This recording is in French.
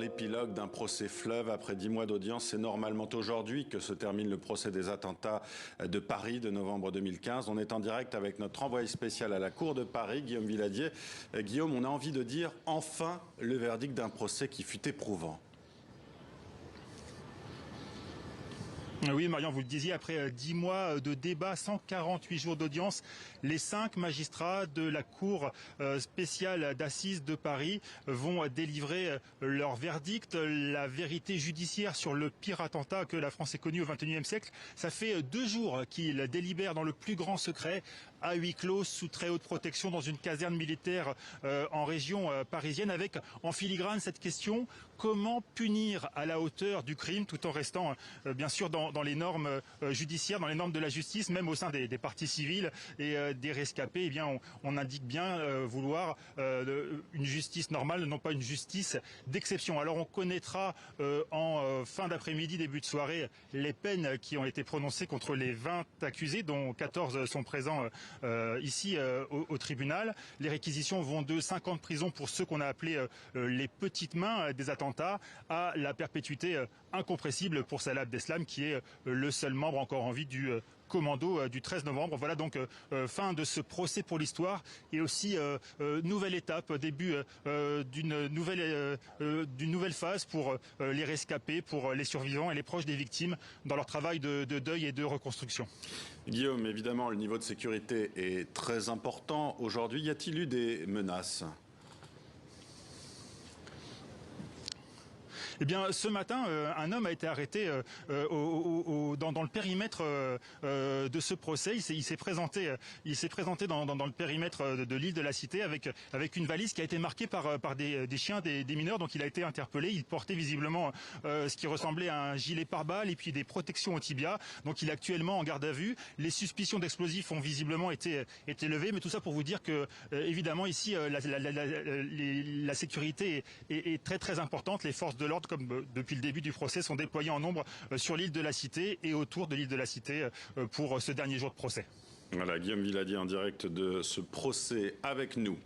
l'épilogue d'un procès fleuve après 10 mois d'audience. C'est normalement aujourd'hui que se termine le procès des attentats de Paris de novembre 2015. On est en direct avec notre envoyé spécial à la Cour de Paris, Guillaume Villadier. Guillaume, on a envie de dire enfin le verdict d'un procès qui fut éprouvant. Oui, Marion, vous le disiez, après 10 mois de débat, 148 jours d'audience, les 5 magistrats de la Cour spéciale d'assises de Paris vont délivrer leur verdict, la vérité judiciaire sur le pire attentat que la France ait connu au XXIe siècle. Ça fait 2 jours qu'ils délibèrent dans le plus grand secret, à huis clos, sous très haute protection, dans une caserne militaire en région parisienne, avec en filigrane cette question: comment punir à la hauteur du crime, tout en restant bien sûr dans les normes judiciaires, dans les normes de la justice, même au sein des parties civiles et des rescapés. Eh bien, on indique bien vouloir une justice normale, non pas une justice d'exception. Alors on connaîtra en fin d'après-midi, début de soirée, les peines qui ont été prononcées contre les 20 accusés, dont 14 sont présents ici au tribunal. Les réquisitions vont de 5 ans de prison pour ceux qu'on a appelés les petites mains des attentats, à la perpétuité incompressible pour Salah Abdeslam, qui est le seul membre encore en vie du commando du 13 novembre. Voilà donc fin de ce procès pour l'histoire, et aussi nouvelle étape, début d'une nouvelle phase pour les rescapés, pour les survivants et les proches des victimes dans leur travail de deuil et de reconstruction. Guillaume, évidemment, le niveau de sécurité est très important aujourd'hui. Y a-t-il eu des menaces ? Eh bien, ce matin, un homme a été arrêté dans le périmètre de ce procès. Il s'est présenté dans le périmètre de l'île de la Cité avec une valise qui a été marquée par des chiens, des mineurs. Donc il a été interpellé. Il portait visiblement ce qui ressemblait à un gilet pare-balles et puis des protections au tibia. Donc il est actuellement en garde à vue. Les suspicions d'explosifs ont visiblement été levées. Mais tout ça pour vous dire que, évidemment, ici, la sécurité est très très importante. Les forces de l'ordre, comme depuis le début du procès, sont déployés en nombre sur l'île de la Cité et autour de l'île de la Cité pour ce dernier jour de procès. Voilà, Guillaume Villadier en direct de ce procès avec nous.